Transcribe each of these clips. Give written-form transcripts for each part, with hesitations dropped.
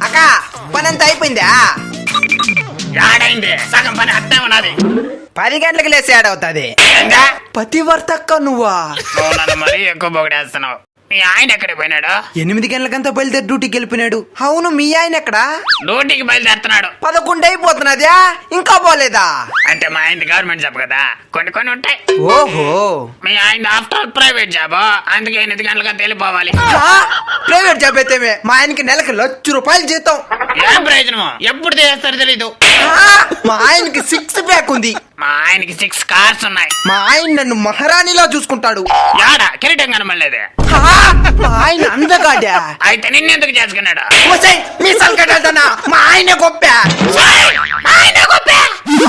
అక్క పని అంతా అయిపోయిందా? ఏడైంది సగం పని అట్టే ఉన్నది. 10 గంటలకు లేసి ఏడవుతుంది. పతివర్త అక్క నువ్వా? నన్ను మరీ ఎక్కువ పొగిడేస్తున్నావు. మీ ఆయన ఎక్కడికి పోయినాడు? 8 గంటలకంతా బయలుదేరి డ్యూటీకి వెళ్ళిపోయినాడు. అవును, మీ ఆయన ఎక్కడా? డ్యూటీకి బయలుదేరుతున్నాడు. 11 అయిపోతున్నదా? ఇంకా పోలేదా? అంటే మా ఆయన గవర్నమెంట్ జాబ్ కదా, కొన్ని ఉంటాయి. ఓహో, మీ ఆయన ఆఫ్టర్ ఆల్ ప్రైవేట్ జాబ్, అందుకే 8 గంటలుగా వెళ్ళిపోవాలి. ప్రైవేట్ జాబ్ అయితే మా ఆయనకి నెలకి ₹1,00,000 జీతం. ఏం ప్రయోజనం? ఎప్పుడు చేస్తారో తెలీదు. మా ఆయనకి 6 ప్యాక్ ఉంది. మా ఆయనకి 6 కార్స్ ఉన్నాయి. మా ఆయన నన్ను మహారాణిలా చూసుకుంటాడు. యాడా కిరీటం కనమలేదే. మా ఆయన అందగాడా? అయితే నిన్నెందుకు చేసుకున్నాడు? మీ సంకటనా? మా ఆయన గొప్ప.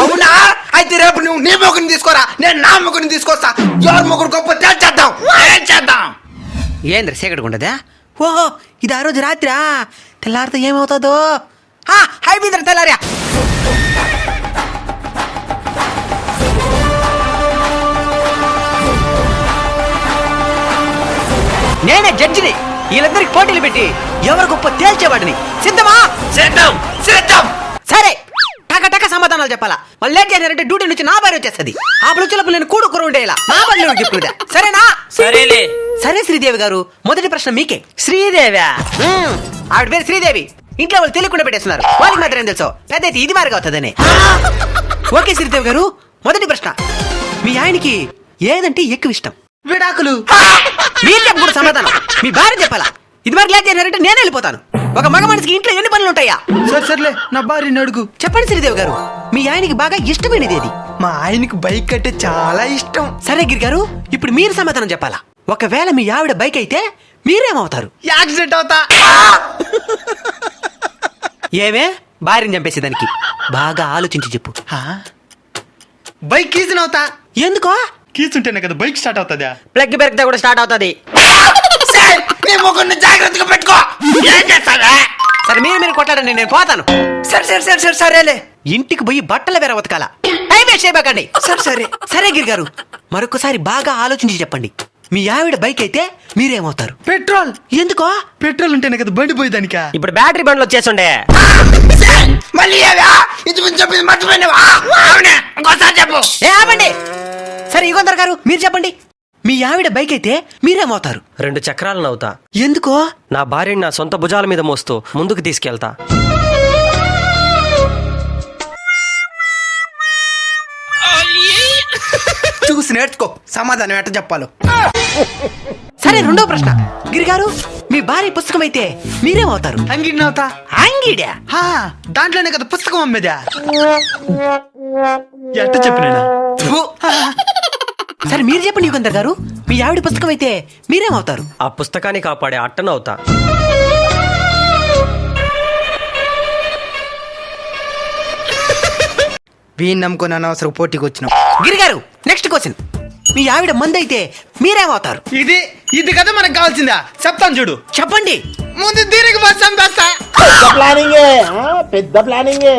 అవునా? అయితే రేపు నువ్వు నీ మొగుడిని తీసుకోరా, నేను నా మొగుడిని తీసుకొస్తా. ఎవరు మొగుడు గొప్ప చేద్దాం. ఏంద్ర చీకటి ఉండదా? ఓహో, ఇది ఆ రోజు రాత్రా. తెల్లారితో ఏమవుతుందో. అయిపోయిందిరా తెల్లారా. నేనే జడ్జిని. వీళ్ళందరికి పోటీలు పెట్టి ఎవరు గొప్ప తేల్చేవాడిని. సిద్ధమా? సిద్ధం. సరే, టక సమాధానాలు చెప్పాలా. వాళ్ళు లేట్ చేశారంటే డ్యూటీ నుంచి నా భార్య వచ్చేస్తుంది. ఆ వచ్చేటప్పుడు నేను కూర ఉండేలా నా భార్య చెప్పుదా. సరేనా? సరేలే. సరే శ్రీదేవి గారు, మొదటి ప్రశ్న మీకే. శ్రీదేవి? ఆవిడ పేరు శ్రీదేవి. ఇంట్లో వాళ్ళు తెలియకుండా పెట్టేస్తున్నారు. వాళ్ళకి మాత్రం ఏం తెలుసు, పెద్ద అయితే ఇది మారిగా అవుతుందని. ఓకే శ్రీదేవి గారు, మొదటి ప్రశ్న. మీ ఆయనకి ఏదంటే ఎక్కువ ఇష్టం? విడాకులు. మీరు చెప్పకూడదు సమాధానం, మీ భార్య చెప్పాలా. ఇది వరకు లేట్ చేశారంటే నేను వెళ్ళిపోతాను. ఒక మగ మనిషికి ఇంట్లో ఎన్ని పనులు ఉంటాయా? సర్లే, నా భార్యని అడుగు. చెప్పండి శ్రీదేవి గారు, మీ ఆయనకి బాగా ఇష్టమైనది ఏది? మా ఆయనకి బైక్ అంటే చాలా ఇష్టం. సరే గిరి గారు, ఇప్పుడు మీరు సమాధానం చెప్పాలా. ఒకవేళ మీ ఆవిడ బైక్ అయితే మీరేమవుతారు? యాక్సిడెంట్ అవుతా. ఏమే భార్యని చంపేసేదానికి బాగా ఆలోచించి చెప్పు. బైక్ కీజన్ అవుతా. ఎందుకో? కీచుంటేనే కదా బైక్ స్టార్ట్ అవుతుందా? ప్లగ్ పెరిగితే కూడా స్టార్ట్ అవుతుంది. జాగ్రత్తగా పెట్టుకో. ఏం చేస్తావా? సరే, మీరు కొట్లాడండి, నేను పోతాను. సరేలే. ఇంటికి పోయి బట్టలు వేరే ఉతకాల. చేయబాకండి. సరే గిరి గారు, మరొకసారి బాగా ఆలోచించి చెప్పండి. మీ ఆవిడ బైక్ అయితే మీరేమవుతారు? పెట్రోల్. ఎందుకో? పెట్రోల్ ఉంటేనే కదా బండి పోయేదానికా? ఇప్పుడు బ్యాటరీ బండ్లు వచ్చేస్తుండే. మళ్ళీ చెప్పింది మర్చిపోయినావా? ఇంకోసారి చెప్పు. ఆపండి. సరే యుగంధర్ గారు, మీరు చెప్పండి. మీ ఆవిడ బైక్ అయితే మీరేమవుతారు? 2 చక్రాలను అవుతా. ఎందుకో? నా భార్యని నా సొంత భుజాల మీద మోస్తూ ముందుకు తీసుకెళ్తా. చూసి నేర్చుకో సమాధానం ఎట్ట చెప్పాలో. సరే, రెండో ప్రశ్న. గిరిగారు, మీ భార్య పుస్తకం అయితే మీరేమవుతారు? అంగిడిని అవుతా. అంగిడా? దాంట్లోనే కదా పుస్తకం అమ్మేదా? ఎట్ట చెప్పినా? సరే, మీరు చెప్పండి యుగంధర్ గారు, మీ ఆవిడ పుస్తకం అయితే మీరేమవుతారు? ఆ పుస్తకాన్ని కాపాడే అట్టను అవుతా. వీణ్ నమ్ముకొని అనవసరం పోటీకి వచ్చినాం. గిరిగారు, నెక్స్ట్ క్వశ్చన్. మీ ఆవిడ మంది అయితే మీరేమవుతారు? ఇది కదా మనకు కావాల్సిందా? చెప్తాను చూడు. చెప్పండి. ముందు దీనికి పెద్ద ప్లానింగ్.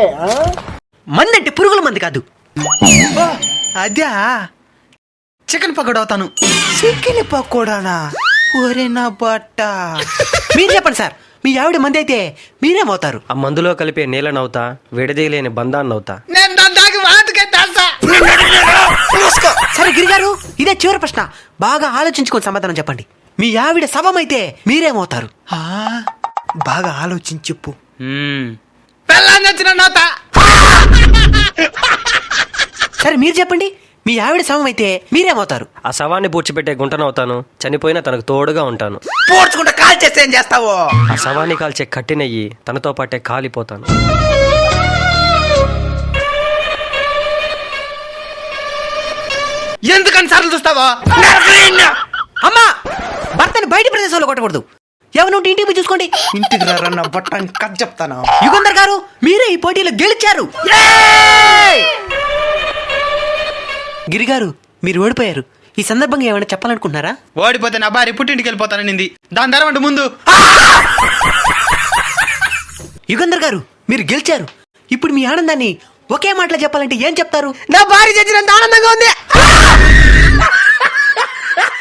మంది అంటే పురుగుల మంది కాదు. అదే చికెన్ పకోడా అవుతాను. చికెన్ పకోడానా? ఒరే నా బట్ట. మీరు చెప్పండి సార్, మీ ఆవిడ మంది అయితే మీరేమవుతారు? ఆ మందులో కలిపే నీళ్ళనవుతా, విడదీయలేని బంధాన్నవుతా. నేను దాని దాకా వాటికే తెలుసా. సరే గిరిగారు, ఇదే చివరి ప్రశ్న. బాగా ఆలోచించుకొని సమాధానం చెప్పండి. మీ ఆవిడ శవం అయితే మీరేమవుతారు? బాగా ఆలోచించి చెప్పు. పెళ్ళాన్ని వచ్చిన నోత. సరే, మీరు చెప్పండి. మీ ఆవిడ శవం అయితే మీరేమవుతారు? ఆ శవాన్ని పూడ్చిపెట్టే గుంటనవుతాను. చనిపోయినా తనకు తోడుగా ఉంటాను. పోడ్చుకుంటే కాల్ చేస్తే ఏం చేస్తావు? ఆ శవాన్ని కాల్చే కట్టినయ్యి తనతో పాటే కాలిపోతాను. ఎందుకని సార్లు చూస్తావా? అమ్మా, భర్తని బయట ప్రదేశంలో కొట్టకూడదు. ఎవరుంటే ఇంటికి పోయి చూసుకోండి. ఇంటికి రారన్న బట్టని కథ చెప్తాను. యుగంధర్ గారు, మీరే ఈ పోటీలో గెలిచారు. గిరిగారు, మీరు ఓడిపోయారు. ఈ సందర్భంగా ఏమైనా చెప్పాలనుకుంటున్నారా? ఓడిపోతే నా భార్య పుట్టింటికి వెళ్ళిపోతాననింది. దాని తర్వాత ముందు. యుగంధర్ గారు, మీరు గెలిచారు. ఇప్పుడు మీ ఆనందాన్ని ఒకే మాటలో చెప్పాలంటే ఏం చెప్తారు? నా భార్య చచ్చినంత ఆనందంగా ఉంది.